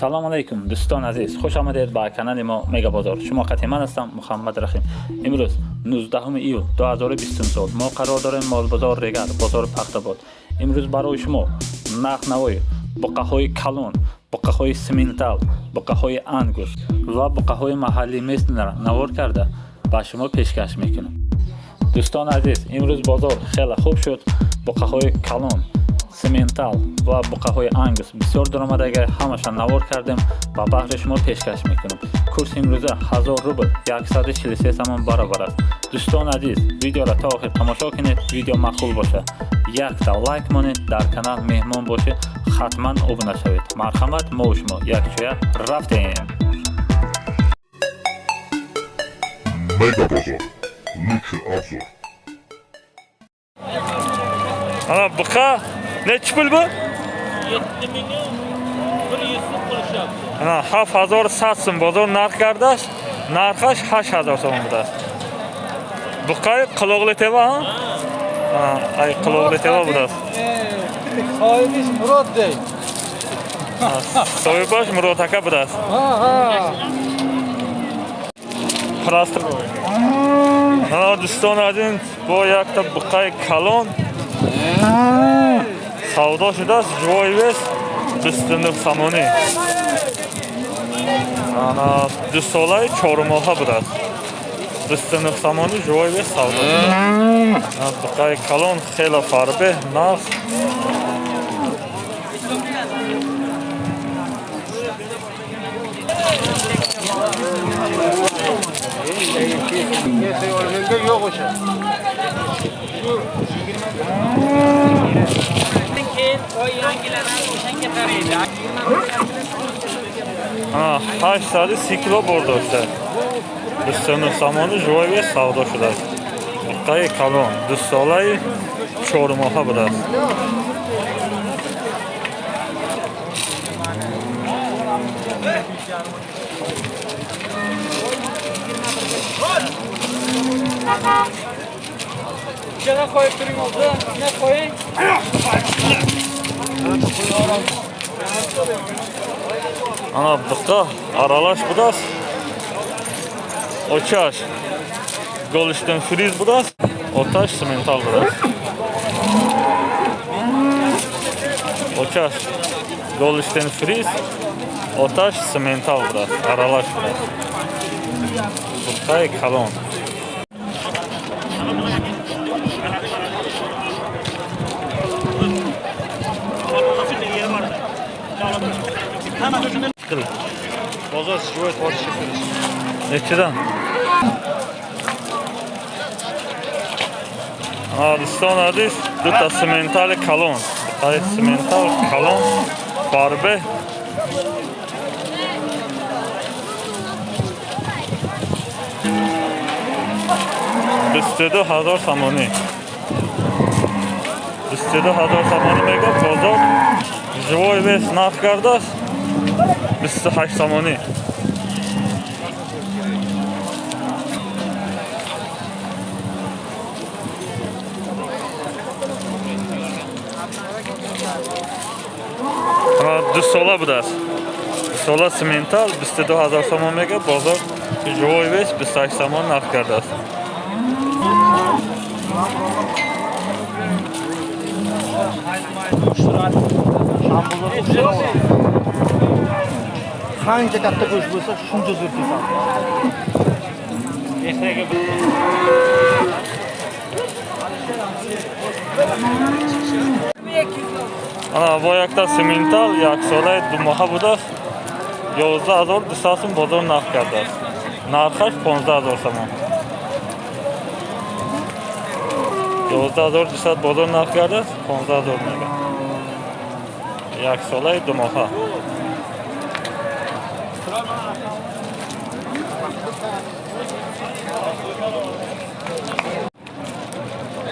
سلام علیکم دوستان عزیز، خوش آمدید به کانال ما مگا بازار. شما قطعی من هستم محمد رحیم. امروز 19 ایول 2023 ما قرار داریم مال بازار ریگر بازار پختاباد. امروز برای شما نرخ نوای بقاهای کلون، بقاهای سیمنتال، بقاهای انگوس و بقاهای محلی مثل نوار کرده به شما پیشکش میکنم. دوستان عزیز، امروز بازار خیلی خوب شد. بقاهای کلون، سیمنتال و بقاهای انگوس بسیار درآمدگه، همشان نوار کردیم و بهره شما پیشکش میکنم. کورس امروزه 1000 روبل 143 تومان برابر است. دوستان عزیز، ویدیو را تا آخر تماشا کنید. ویدیو معقول باشه یک تا لایک مانید، در کانال مهمان باشید، حتما ابونه شوید. مرحمت، ما و شما یک جویا رفتیم. Mega Bozor, lütfen absor. Ana bıqa neçi pul bu? 7 milyon 100 kuruşaptı. Ana 7000 satsın bozor narx kardeş. Narxaş 8000 so'm buda. Bıqa qıloqli teva ha? Ha, ay qıloqli teva buda. Sahibiz Murat dey. Soybaş Murat aka buda. Ha. Prosto. Ha, دوستان عزیز، با یک تا بقای کلان سودا شده است. جوای وست 29 سامانی. انا 2 ساله 4 ماهه بوده است. 29 سامانی جوای وست سودا شده. بقای کلان خیلی فربه نرخ. Yok o şey. Ha, 830 kilo bordo işte. 29 samanı joy ve savdo şuda. Bıqay kalon 2 ساله 4 ماهه بوده است. Gene koyup durayım oldu. Ne koyayım? Ana bıqa aralaş buda است. Oçaş Golden Freeze buda است. Otaş simental buda است. Oçaş Golden Freeze, otaş simental buda است. Aralaş buda است. Bıqay kalon. Bozor joy tortiş yapıyoruz. Neçeden? Doston aziz, 2 ta simental kalon. Bıqay simental kalon farbe. Büstede 1000 samani. Büstede 1000 samani mega bozor. Живой вес нарх кардаст 28 самани. Ана 2 сола будааст. 2 сола симентал 22000 сомон мега бозор. Живой вес 28 самон нарх кардааст. Qancha katta go'sht bo'lsa, shuncha zo'r kesadi. Ana bu yakta simental yak sola 2 moha buda 11200 so'm bozor narx kardi. Narxash 15000 so'm. 11200 bozor narx kardi, 15000 mega. Yak sola 2 moha.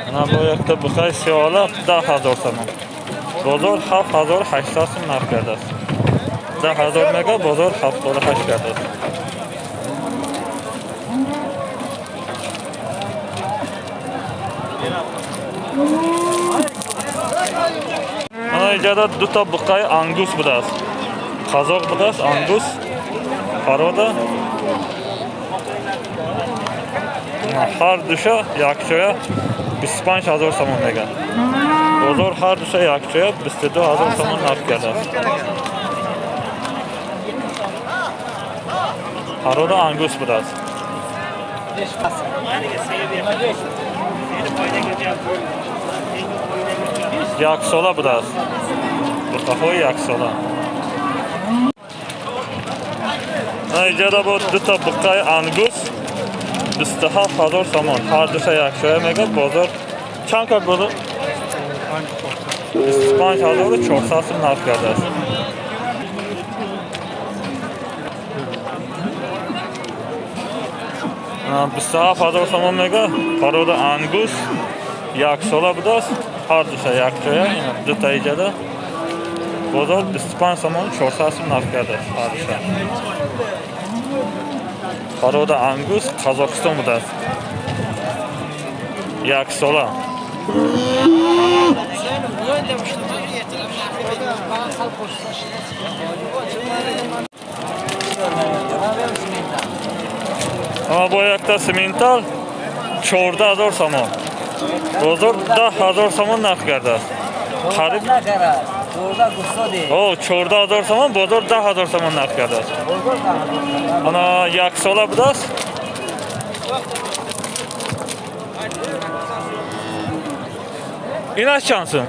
Ana bu yakta bıqay siyola 10000 so'm. Bozor 7800 so'm narx kardi. 10000 mega bozor 78 kardi. Ana ijada 2 ta bıqay angus buda است. Qozoq budas, Angus, Paroda. Har dusha yakchoya 25000 somon degan. Bozor har dusha yakchoya 22000 somon narx keladi. Paroda Angus budas. Yaksola budas. Bu qahoy yaksola. Ijada bu duta buqay Angus 27000 somon. Har dusha yaksoya mega bozor. Chanka bo'ldi. 25400 so'm narx keladi. Bistaha fazla somon mega Paroda Angus yaksola budas har dusha yakchoya duta ijada bozor 25 somon 400 so'm narx keladi har dusha. Paroda Angus Qozog'iston budas yaksola Ama bu ayakta simental 14000 somon. Bozor 10000 somon narx keladi. Qarib O 14000 somon, bozor 10000 somon narx keladi. Ana yaksola budas. İnaç chansın?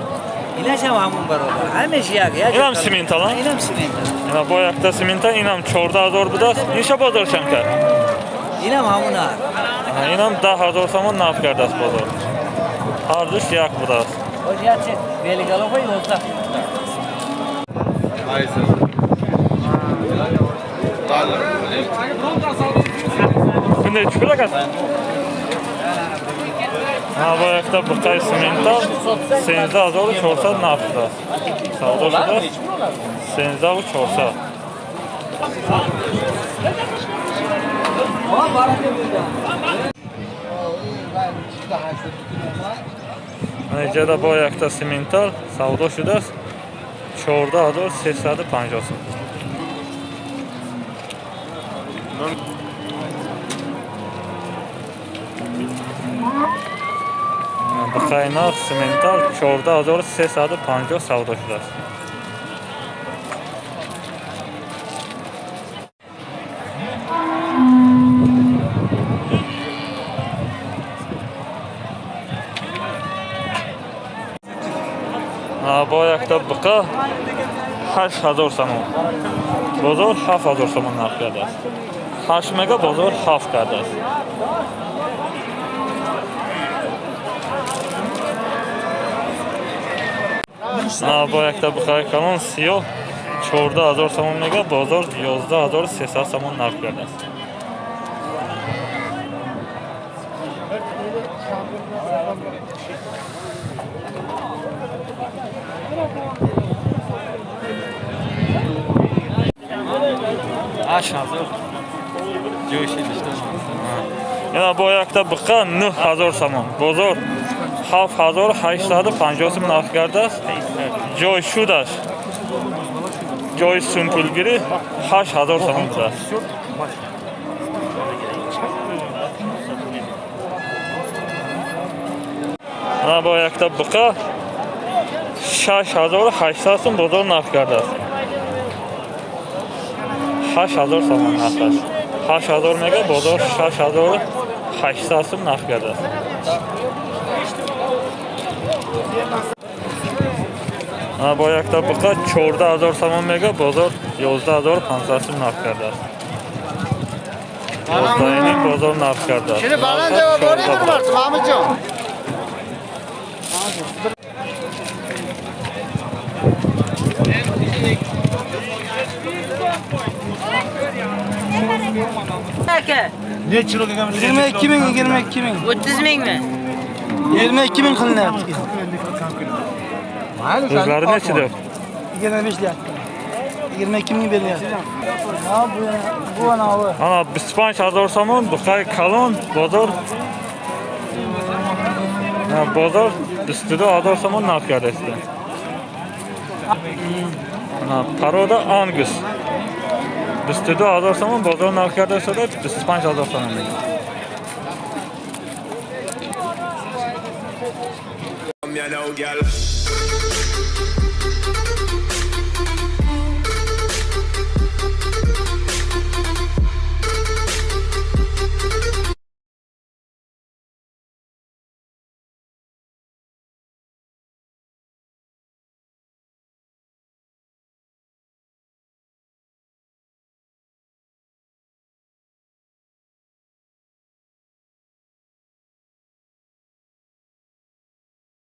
İnaç ham hamon barobar. Hamish yak. İnam simental. İnam simental. Ana bu ayakta simental, inam 14000 budas. Necha bozor chanka? İnam hamon ha. İnam 10000 somon narx keladi bozor. Har dush yak budas. Ho'jatchi belgalo qo'y o'zda. Bunday chiqadi ekan. Bu ayakta buqay simental 18400 narx budas. Savdo budas 18400. Ijada bu ayakta simental savdo shudas 14350 so'm. Buqaynoq simental 14350 savdo shudas. Bu ayakta buqa 8000 somon. Bozor 7000 somon narx keladi. Hashmaga bozor 7 keladi. Bu ayakta buqay kalon siyoh 14000 somon mega bozor 11300 somon narx keladi. Yana bu ayakta buqa 9000 somon. Bozor 7850 so'm narx keladi. Joy shudash. Joy sumpulgiri 8000 somon budas. Bu ayakta buqa 6800 so'm bozor narx keladi. 8000 somon narx. 8000 mega bozor 6800 so'm narx keladi. Bu ayakta buqa 14000 somon mega bozor 11500 so'm narx keladi. Bozorning bozor narx keladi. Shuni baland javob beramiz, Mahmudjon. Aka. Ne kilo deganmiz? 22 ming, 22 ming. 30 mingmi? 22 ming qilinyapti. Mayli, O'zlari necha deb? 25 deyapti. 22 ming beryapti. Ha, bu anavi. Ana 25000 somon, buqay kalon, bozor. Bozor 21000 somon narx keladi. Ana paroda Angus. 22,000 so'm, bozor narxiga esa 25,000 so'm. You know, girl.